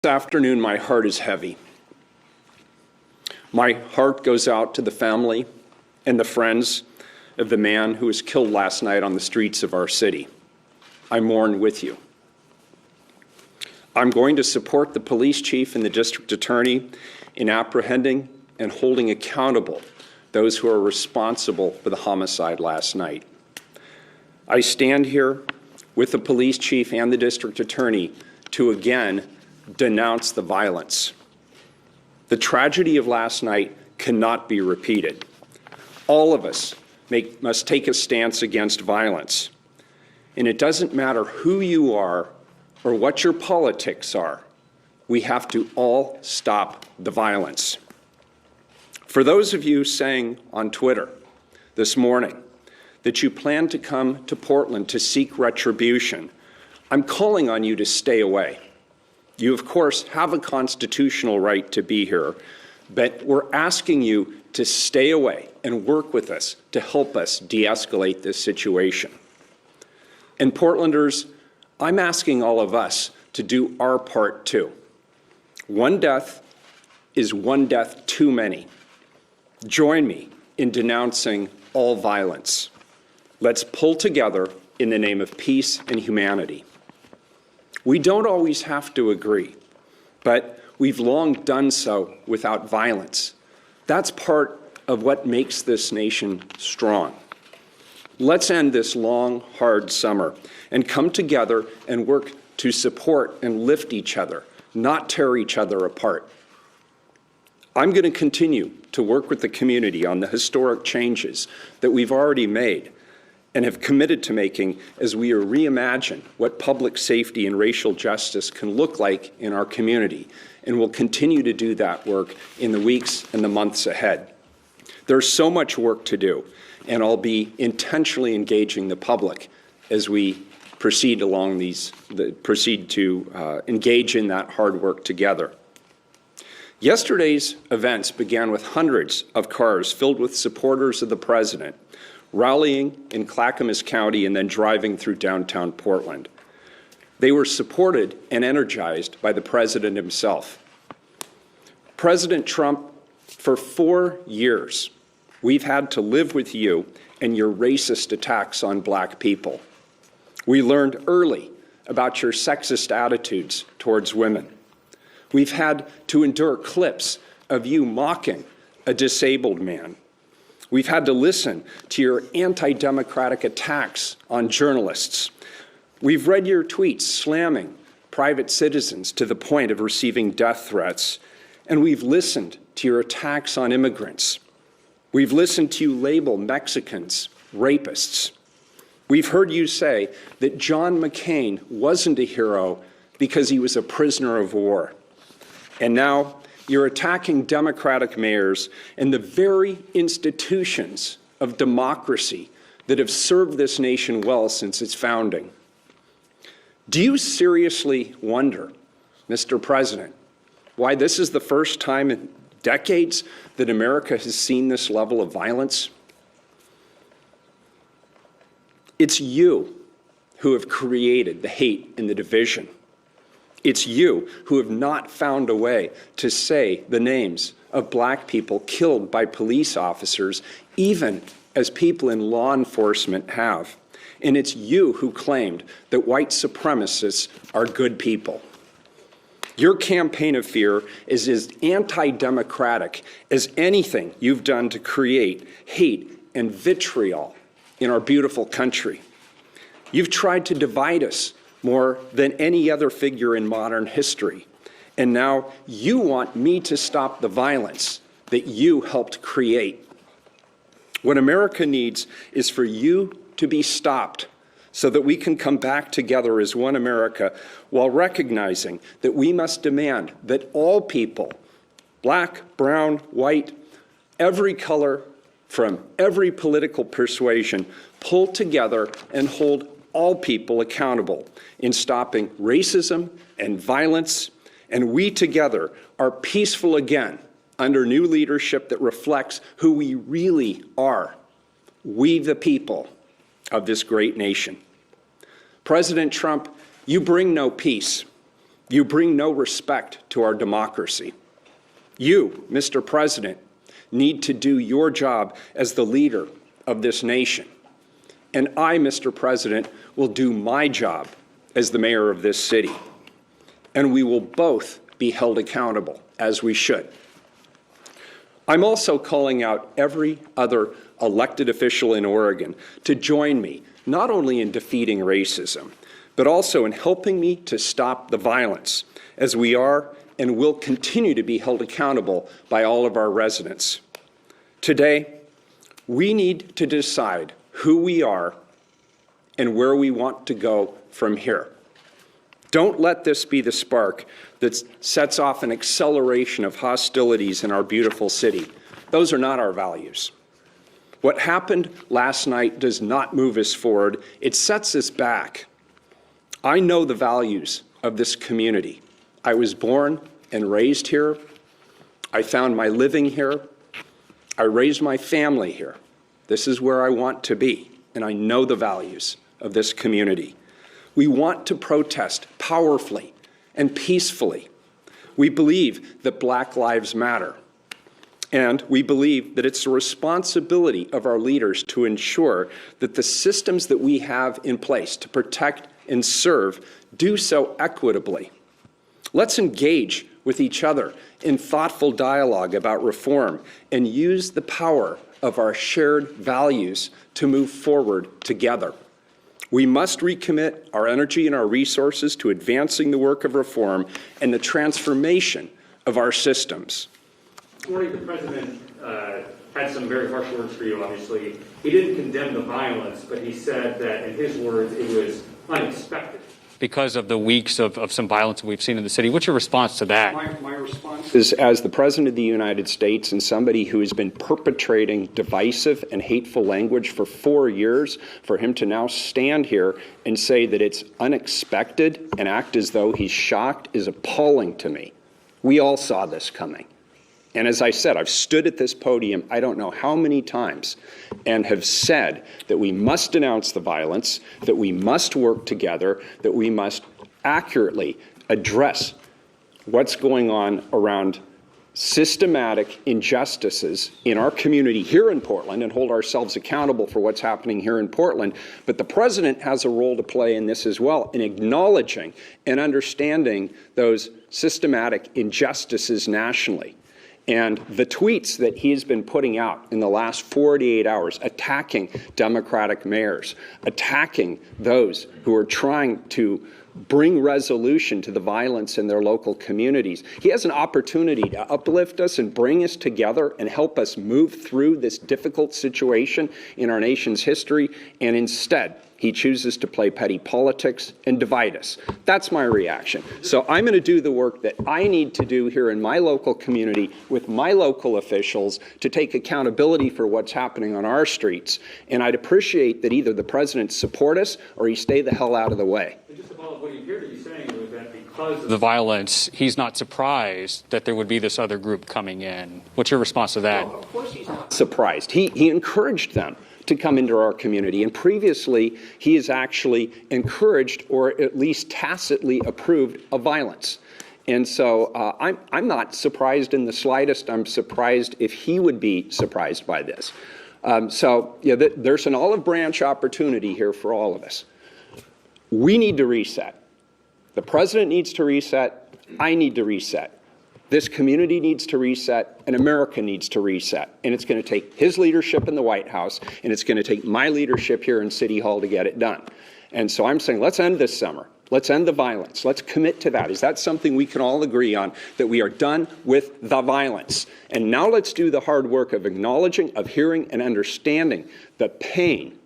afternoon, my heart is heavy. My heart goes out to the family and the friends of the man who was killed last night on the streets of our city. I mourn with you. I'm going to support the police chief and the district attorney in apprehending and holding accountable those who are responsible for the homicide last night. I stand here with the police chief and the district attorney to again denounce the violence. The tragedy of last night cannot be repeated. All of us must take a stance against violence. And it doesn't matter who you are or what your politics are. We have to all stop the violence. For those of you saying on Twitter this morning that you plan to come to Portland to seek retribution, I'm calling on you to stay away. You, of course, have a constitutional right to be here, but we're asking you to stay away and work with us to help us de-escalate this situation. And Portlanders, I'm asking all of us to do our part too. One death is one death too many. Join me in denouncing all violence. Let's pull together in the name of peace and humanity. We don't always have to agree, but we've long done so without violence. That's part of what makes this nation strong. Let's end this long, hard summer and come together and work to support and lift each other, not tear each other apart. I'm going to continue to work with the community on the historic changes that we've already made and have committed to making as we reimagine what public safety and racial justice can look like in our community, and we'll continue to do that work in the weeks and the months ahead. There's so much work to do, and I'll be intentionally engaging the public as we proceed to engage in that hard work together. Yesterday's events began with hundreds of cars filled with supporters of the president rallying in Clackamas County and then driving through downtown Portland. They were supported and energized by the president himself. President Trump, for 4 years, we've had to live with you and your racist attacks on black people. We learned early about your sexist attitudes towards women. We've had to endure clips of you mocking a disabled man. We've had to listen to your anti-democratic attacks on journalists. We've read your tweets slamming private citizens to the point of receiving death threats. And we've listened to your attacks on immigrants. We've listened to you label Mexicans rapists. We've heard you say that John McCain wasn't a hero because he was a prisoner of war. And now you're attacking Democratic mayors and the very institutions of democracy that have served this nation well since its founding. Do you seriously wonder, Mr. President, why this is the first time in decades that America has seen this level of violence? It's you who have created the hate and the division. It's you who have not found a way to say the names of black people killed by police officers, even as people in law enforcement have. And it's you who claimed that white supremacists are good people. Your campaign of fear is as anti-democratic as anything you've done to create hate and vitriol in our beautiful country. You've tried to divide us more than any other figure in modern history. And now you want me to stop the violence that you helped create. What America needs is for you to be stopped so that we can come back together as one America while recognizing that we must demand that all people, black, brown, white, every color, from every political persuasion, pull together and hold all people accountable in stopping racism and violence, and we together are peaceful again under new leadership that reflects who we really are, we the people of this great nation. President Trump, you bring no peace. You bring no respect to our democracy. You, Mr. President, need to do your job as the leader of this nation. And I, Mr. President, will do my job as the mayor of this city. And we will both be held accountable, as we should. I'm also calling out every other elected official in Oregon to join me, not only in defeating racism, but also in helping me to stop the violence, as we are and will continue to be held accountable by all of our residents. Today, we need to decide who we are and where we want to go from here. Don't let this be the spark that sets off an acceleration of hostilities in our beautiful city. Those are not our values. What happened last night does not move us forward. It sets us back. I know the values of this community. I was born and raised here. I found my living here. I raised my family here. This is where I want to be, and I know the values of this community. We want to protest powerfully and peacefully. We believe that Black lives matter. And we believe that it's the responsibility of our leaders to ensure that the systems that we have in place to protect and serve do so equitably. Let's engage with each other in thoughtful dialogue about reform and use the power of our shared values to move forward together. We must recommit our energy and our resources to advancing the work of reform and the transformation of our systems. This morning, the President had some very harsh words for you, obviously. He didn't condemn the violence, but he said that, in his words, it was unexpected. Because of the weeks of some violence we've seen in the city. What's your response to that? My response is, as the President of the United States and somebody who has been perpetrating divisive and hateful language for 4 years, for him to now stand here and say that it's unexpected and act as though he's shocked is appalling to me. We all saw this coming. And as I said, I've stood at this podium, I don't know how many times, and have said that we must denounce the violence, that we must work together, that we must accurately address what's going on around systematic injustices in our community here in Portland and hold ourselves accountable for what's happening here in Portland. But the President has a role to play in this as well, in acknowledging and understanding those systematic injustices nationally. And the tweets that he's been putting out in the last 48 hours, attacking Democratic mayors, attacking those who are trying to bring resolution to the violence in their local communities. He has an opportunity to uplift us and bring us together and help us move through this difficult situation in our nation's history, and instead, he chooses to play petty politics and divide us. That's my reaction. So I'm going to do the work that I need to do here in my local community with my local officials to take accountability for what's happening on our streets. And I'd appreciate that either the President support us or he stay the hell out of the way. Just to follow up, what you appear to be saying was that because of the violence, he's not surprised that there would be this other group coming in. What's your response to that? Well, of course he's not surprised. He encouraged them to come into our community. And previously, he has actually encouraged or at least tacitly approved of violence. And so I'm not surprised in the slightest. I'm surprised if he would be surprised by this. There's an olive branch opportunity here for all of us. We need to reset. The President needs to reset. I need to reset. This community needs to reset, and America needs to reset. And it's going to take his leadership in the White House, and it's going to take my leadership here in City Hall to get it done. And so I'm saying, let's end this summer. Let's end the violence. Let's commit to that. Is that something we can all agree on, that we are done with the violence? And now let's do the hard work of acknowledging, of hearing, and understanding the pain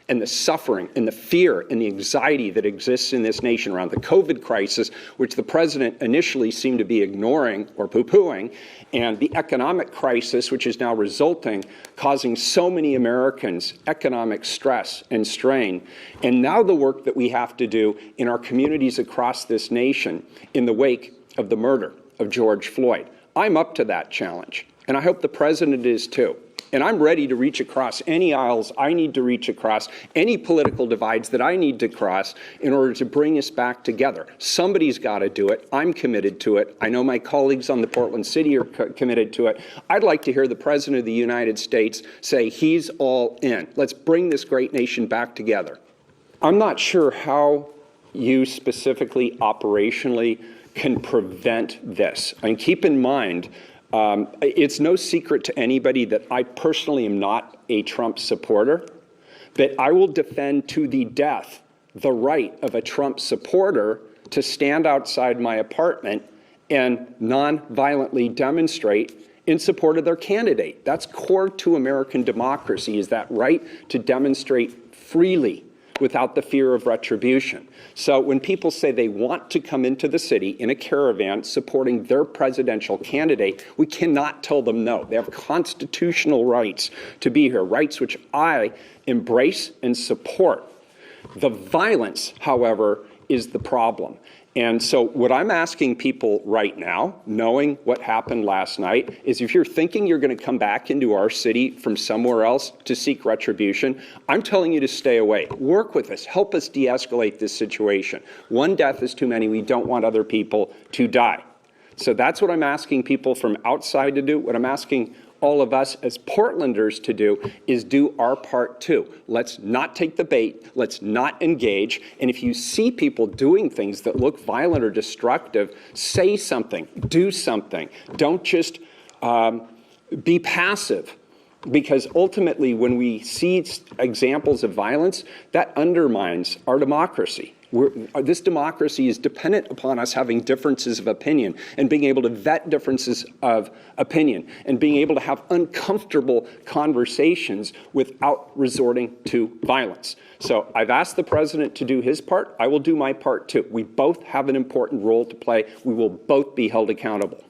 and the suffering and the fear and the anxiety that exists in this nation around the COVID crisis, which the President initially seemed to be ignoring or poo-pooing, and the economic crisis, which is now resulting, causing so many Americans economic stress and strain, and now the work that we have to do in our communities across this nation in the wake of the murder of George Floyd. I'm up to that challenge, and I hope the President is too. And I'm ready to reach across any aisles I need to reach across, any political divides that I need to cross in order to bring us back together. Somebody's got to do it. I'm committed to it. I know my colleagues on the Portland City are committed to it. I'd like to hear the President of the United States say he's all in. Let's bring this great nation back together. I'm not sure how you specifically operationally can prevent this. And keep in mind, it's no secret to anybody that I personally am not a Trump supporter, but I will defend to the death the right of a Trump supporter to stand outside my apartment and non-violently demonstrate in support of their candidate. That's core to American democracy, is that right to demonstrate freely without the fear of retribution. So when people say they want to come into the city in a caravan supporting their presidential candidate, we cannot tell them no. They have constitutional rights to be here, rights which I embrace and support. The violence, however, is the problem. And so what I'm asking people right now, knowing what happened last night, is if you're thinking you're going to come back into our city from somewhere else to seek retribution, I'm telling you to stay away. Work with us. Help us de-escalate this situation. One death is too many. We don't want other people to die. So that's what I'm asking people from outside to do. What I'm asking all of us as Portlanders to do is do our part too. Let's not take the bait. Let's not engage. And if you see people doing things that look violent or destructive, say something, do something. Don't just be passive. Because ultimately, when we see examples of violence, that undermines our democracy. This democracy is dependent upon us having differences of opinion and being able to vet differences of opinion and being able to have uncomfortable conversations without resorting to violence. So I've asked the president to do his part. I will do my part too. We both have an important role to play. We will both be held accountable.